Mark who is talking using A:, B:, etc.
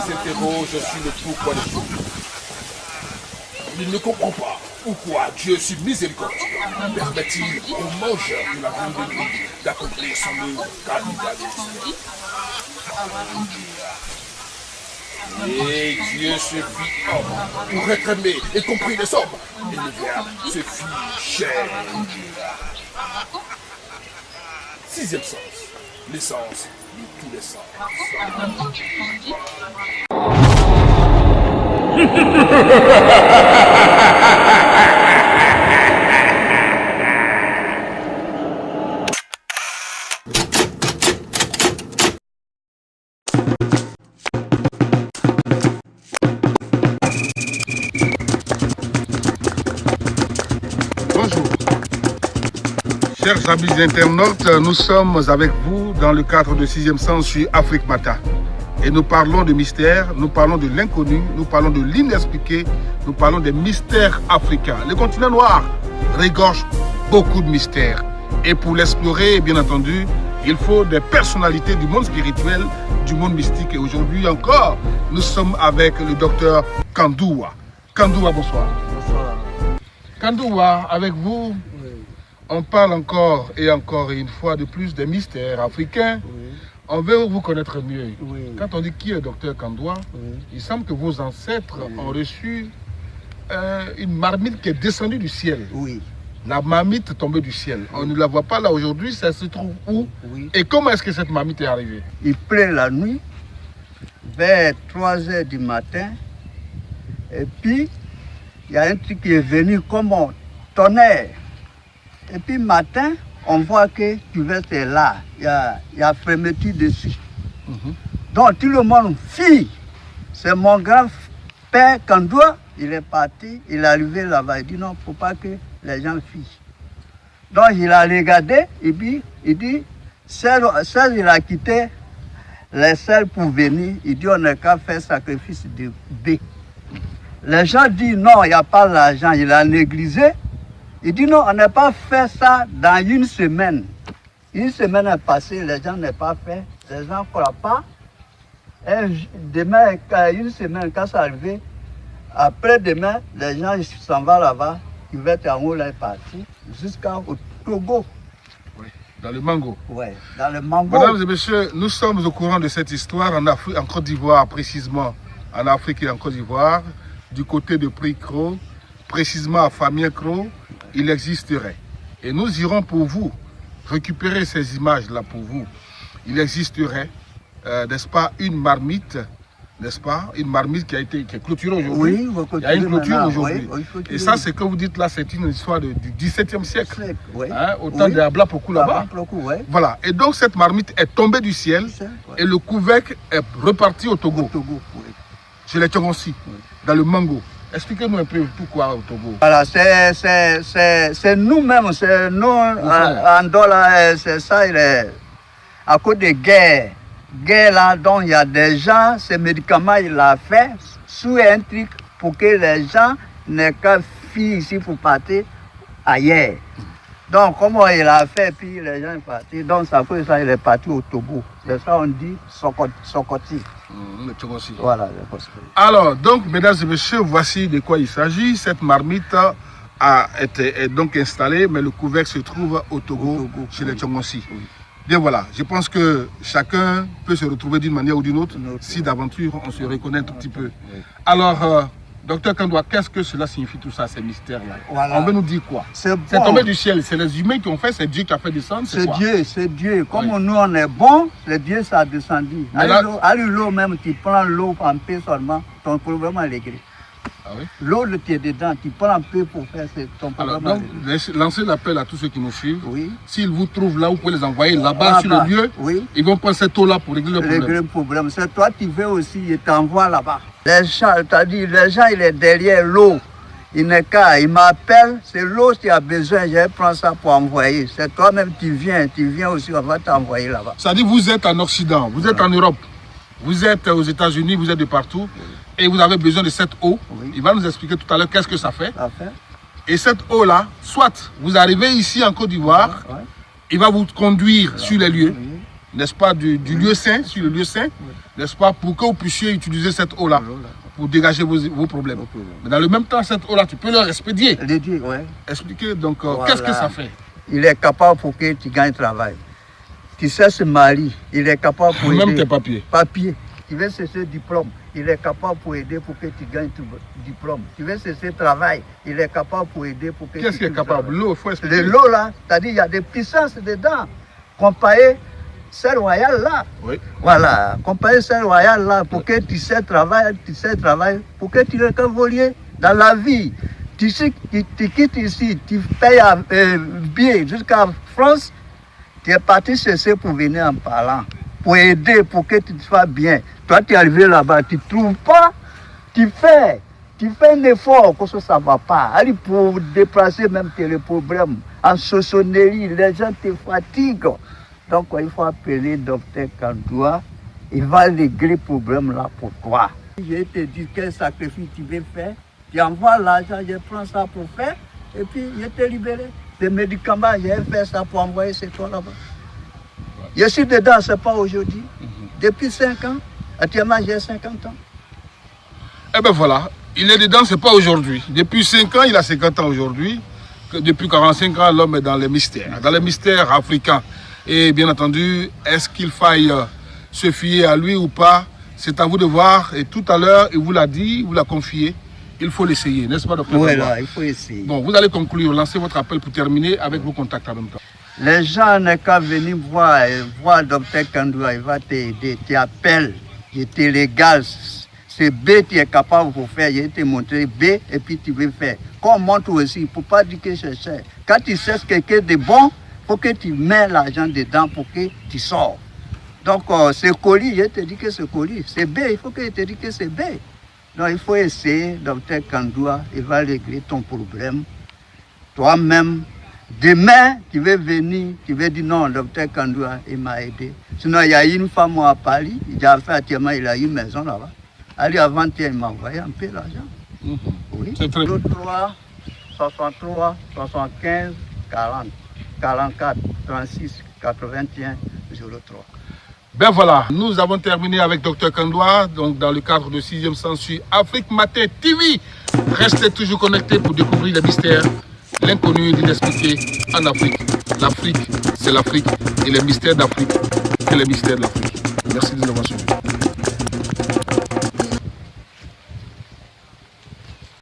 A: s'interroge sur le pourquoi des choses. Il ne comprend pas pourquoi Dieu, sur miséricordieux, permet-il aux mangeurs de la viande de Dieu d'accomplir son œuvre capitaliste. Et Dieu se fit homme pour réclamer et compris les hommes. Et le Verbe se fit chair. Sixième sens, l'essence de tous les sens.
B: Bonjour. Chers amis internautes, nous sommes avec vous dans le cadre de 6e sens sur Afrique Matin. Et nous parlons de mystères, nous parlons de l'inconnu, nous parlons de l'inexpliqué, nous parlons des mystères africains. Le continent noir regorge beaucoup de mystères. Et pour l'explorer, bien entendu, il faut des personnalités du monde spirituel, du monde mystique. Et aujourd'hui encore, nous sommes avec le docteur Kandoua. Kandoua, bonsoir.
C: Bonsoir.
B: Kandoua, avec vous, on parle encore et encore une fois de plus des mystères africains.
C: Oui.
B: On veut vous connaître mieux.
C: Oui.
B: Quand on dit qui est le docteur Kandoua, il semble que vos ancêtres ont reçu une marmite qui est descendue du ciel.
C: Oui.
B: La marmite tombée du ciel. On ne la voit pas là aujourd'hui, ça se trouve où?
C: Oui.
B: Et comment est-ce que cette marmite est arrivée?
C: Il pleut la nuit, vers 3 h du matin. Et puis, il y a un truc qui est venu comme un tonnerre. Et puis, matin, on voit que cuvette est là. Il y a fermeture dessus. Donc, tout le monde fuit. C'est mon grand-père Kandoua. Il est parti, il est arrivé là-bas. Il dit non, il ne faut pas que les gens fuient. Donc, il a regardé, et puis, il dit, seul il a quitté les seuls pour venir. Il dit, on n'a qu'à faire sacrifice de B. Les gens disent non, il n'y a pas l'argent. Il a négligé. Il dit non, on n'a pas fait ça dans une semaine. Une semaine est passée, les gens n'ont pas fait. Les gens ne croient pas. Et demain, une semaine, quand ça arrive, après demain, les gens s'en vont là-bas. Ils vont être en haut, là, est parti, jusqu'au Togo.
B: Oui, dans le Mango.
C: Oui, dans le Mango.
B: Mesdames et messieurs, nous sommes au courant de cette histoire en Afrique, en Côte d'Ivoire, précisément en Afrique et en Côte d'Ivoire, du côté de Pricro, précisément à Famien-Cro, il existerait. Et nous irons pour vous récupérer ces images-là pour vous. Il existerait, n'est-ce pas, une marmite, n'est-ce pas, une marmite qui est clôturée aujourd'hui.
C: Oui,
B: il y a une clôture aujourd'hui.
C: Oui,
B: et ça, c'est que vous dites là, c'est une histoire du XVIIe siècle.
C: Oui.
B: Hein, au temps de Abla Pokou là-bas.
C: Oui.
B: Voilà. Et donc, cette marmite est tombée du ciel et le couvercle est reparti au Togo.
C: Au Togo, oui.
B: Chez les Tchongonsi, dans le Mango. Expliquez-nous un peu pourquoi au Togo.
C: Voilà, c'est nous-mêmes, c'est nous, en dollar, c'est ça, il est à cause de guerre. Guerre là, donc il y a des gens, ces médicaments, il a fait sous un truc pour que les gens n'aient qu'à fuir ici pour partir ailleurs. Donc, comment il a fait, puis les gens sont partis. Donc, ça fait ça, il est parti au Togo. C'est ça, on dit Sokoti.
B: Le Tchongonsi.
C: Voilà.
B: Alors, donc, mesdames et messieurs, voici de quoi il s'agit. Cette marmite est donc installée, mais le couvercle se trouve au Togo, chez les Tchongonsi.
C: Oui.
B: Bien voilà, je pense que chacun peut se retrouver d'une manière ou d'une autre, si d'aventure on se reconnaît un tout petit peu. Alors, docteur Kandoua, qu'est-ce que cela signifie tout ça, ces mystères-là?
C: Voilà.
B: On veut nous dire quoi? C'est
C: bon.
B: tombé du ciel, c'est les humains qui ont fait, c'est Dieu qui a fait descendre,
C: c'est Dieu, c'est Dieu. Comme nous on est bon, c'est Dieu ça a descendu. À l'eau même, tu prends l'eau en paix seulement, ton problème est réglé.
B: Ah oui?
C: L'eau, tu es dedans, tu prends un peu pour faire ton problème.
B: Alors, donc, lancez l'appel à tous ceux qui nous suivent.
C: Oui.
B: S'ils vous trouvent là, vous pouvez les envoyer là-bas sur le lieu.
C: Oui.
B: Ils vont prendre cette eau-là pour régler le problème.
C: Régler le problème. C'est toi qui veux aussi, ils t'envoient là-bas. Les gens, il est derrière l'eau. Il n'est qu'à, il m'appelle, c'est l'eau qui a besoin, je vais prendre ça pour envoyer. C'est toi-même qui viens aussi, on va t'envoyer là-bas.
B: Ça dit, vous êtes en Occident, vous êtes en Europe. Vous êtes aux États-Unis, vous êtes de partout, et vous avez besoin de cette eau.
C: Oui.
B: Il va nous expliquer tout à l'heure qu'est-ce que ça fait.
C: Enfin,
B: Et cette eau-là, soit vous arrivez ici en Côte d'Ivoire,
C: ouais.
B: il va vous conduire sur les lieux,
C: Oui.
B: n'est-ce pas, du lieu saint, sur le lieu saint, n'est-ce pas, pour que vous puissiez utiliser cette eau-là pour dégager vos problèmes. Mais dans le même temps, cette eau-là, tu peux leur expédier.
C: Le dire, ouais.
B: Expliquez donc,
C: Voilà.
B: qu'est-ce que ça fait?
C: Il est capable pour que tu gagnes travail. Tu sais se marier, il est capable pour
B: Même
C: aider.
B: tes papiers.
C: Papier. Tu veux cesser diplôme, il est capable pour aider pour que tu gagnes ton diplôme. Tu veux cesser travail, il est capable pour aider pour que
B: Qu'est-ce qui est capable? L'eau, il faut expliquer.
C: Le lot là, c'est-à-dire il y a des puissances dedans. Comparé celle royale là.
B: Oui.
C: Voilà, comparé celle royale là, pour que tu sais travailler, pour que tu évolues dans la vie. Tu quittes ici, tu payes billet jusqu'à France, tu es parti chercher pour venir en parlant, pour aider, pour que tu sois bien. Toi, tu es arrivé là-bas, tu ne trouves pas, tu fais un effort, que ça ne va pas. Allez, pour déplacer même tes problèmes, en chansonnerie, les gens te fatiguent. Donc, il faut appeler docteur Kandoua, il va régler le problème là pour toi. Je te dis quel sacrifice tu veux faire, tu envoies l'argent, je prends ça pour faire, et puis je te libéré. Les médicaments, j'ai fait ça pour envoyer chez toi là-bas. Je suis dedans, ce n'est pas aujourd'hui. Depuis 5 ans, actuellement j'ai 50 ans.
B: Eh bien voilà, il est dedans, ce n'est pas aujourd'hui. Depuis 5 ans, il a 50 ans aujourd'hui. Depuis 45 ans, l'homme est dans les mystères africains. Et bien entendu, est-ce qu'il faille se fier à lui ou pas? C'est à vous de voir. Et tout à l'heure, il vous l'a dit, il vous l'a confié. Il faut l'essayer, n'est-ce pas, docteur?
C: Oui, là, il faut essayer.
B: Bon, vous allez conclure, lancez votre appel pour terminer avec vos contacts en même temps.
C: Les gens n'ont qu'à venir voir docteur Kandoua, il va t'aider. Tu appelles, je te régale. C'est B, tu es capable de faire, je vais te montrer B et puis tu veux faire. Qu'on montre aussi, il ne faut pas dire que c'est cher. Quand tu cherches quelqu'un de bon, il faut que tu mets l'argent dedans pour que tu sors. Donc, ce colis, je te dis que ce colis, c'est B, il faut que je te dise que c'est B. Donc, il faut essayer, docteur Kandoua, il va régler ton problème. Toi-même, demain, tu veux venir, tu veux dire non, docteur Kandoua, il m'a aidé. Sinon, il y a une femme à Paris, il a fait actuellement, il a une maison là-bas. Allez, avant-hier, il m'a envoyé un peu l'argent. Oui.
B: C'est très bien.
C: 03, 63, 75, 40, 44, 36, 81, 03.
B: Ben voilà, nous avons terminé avec Dr Kandoua, donc dans le cadre de 6e sens sur Afrique Matin TV. Restez toujours connectés pour découvrir les mystères, l'inconnu, l'inexpliqué en Afrique. L'Afrique, c'est l'Afrique, et les mystères d'Afrique, c'est les mystères de l'Afrique. Merci de nous avoir suivis.